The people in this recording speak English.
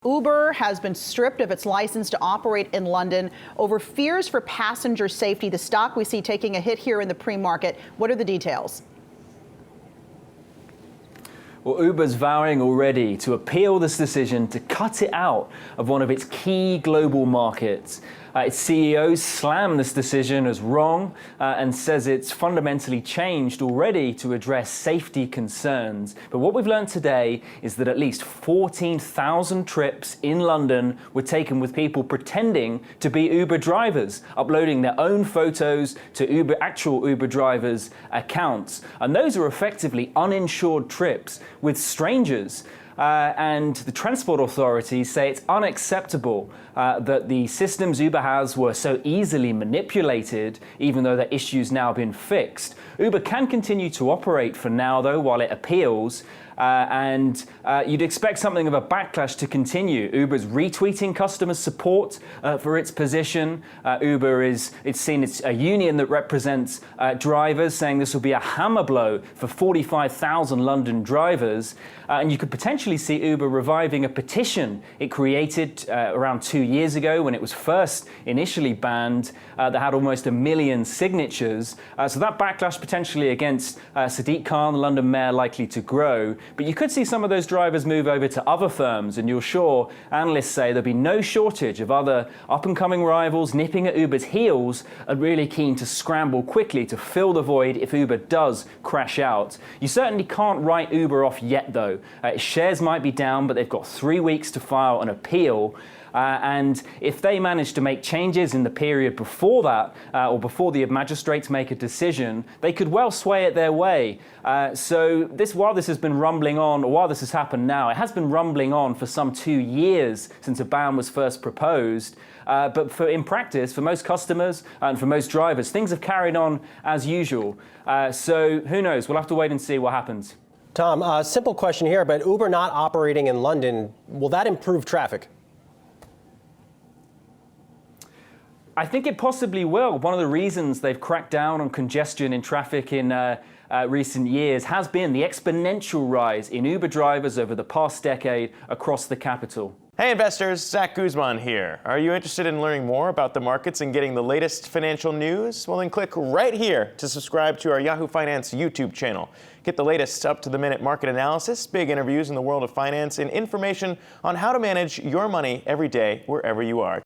Uber has been stripped of its license to operate in London over fears for passenger safety. The stock we see taking a hit here in the pre-market. What are the details? Well, Uber's vowing already to appeal this decision to cut it out of one of its key global markets. Its CEO slammed this decision as wrong and says it's fundamentally changed already to address safety concerns. But what we've learned today is that at least 14,000 trips in London were taken with people pretending to be Uber drivers, uploading their own photos to actual Uber drivers' accounts. And those are effectively uninsured trips with strangers. And the transport authorities say it's unacceptable that the systems Uber has were so easily manipulated, even though the issue's now been fixed. Uber can continue to operate for now, though, while it appeals. And you'd expect something of a backlash to continue. Uber's retweeting customer support for its position. It's seen it's a union that represents drivers, saying this will be a hammer blow for 45,000 London drivers. And you could potentially see Uber reviving a petition it created around 2 years ago when it was first initially banned that had almost 1 million signatures. So that backlash potentially against Sadiq Khan, the London mayor, likely to grow. But you could see some of those drivers move over to other firms, and you're sure analysts say there'll be no shortage of other up-and-coming rivals nipping at Uber's heels and really keen to scramble quickly to fill the void if Uber does crash out. You certainly can't write Uber off yet, though. Its shares might be down, but they've got 3 weeks to file an appeal. And if they manage to make changes in the period before that, or before the magistrates make a decision, they could well sway it their way. So while this has been rumbling on, or while this has happened now, it has been rumbling on for some 2 years since a ban was first proposed. But in practice, for most customers and for most drivers, things have carried on as usual. So who knows? We'll have to wait and see what happens. Tom, simple question here, but Uber not operating in London, will that improve traffic? I think it possibly will. One of the reasons they've cracked down on congestion in traffic in recent years has been the exponential rise in Uber drivers over the past decade across the capital. Hey investors, Zach Guzman here. Are you interested in learning more about the markets and getting the latest financial news? Well, then click right here to subscribe to our Yahoo Finance YouTube channel. Get the latest up-to-the-minute market analysis, big interviews in the world of finance, and information on how to manage your money every day wherever you are.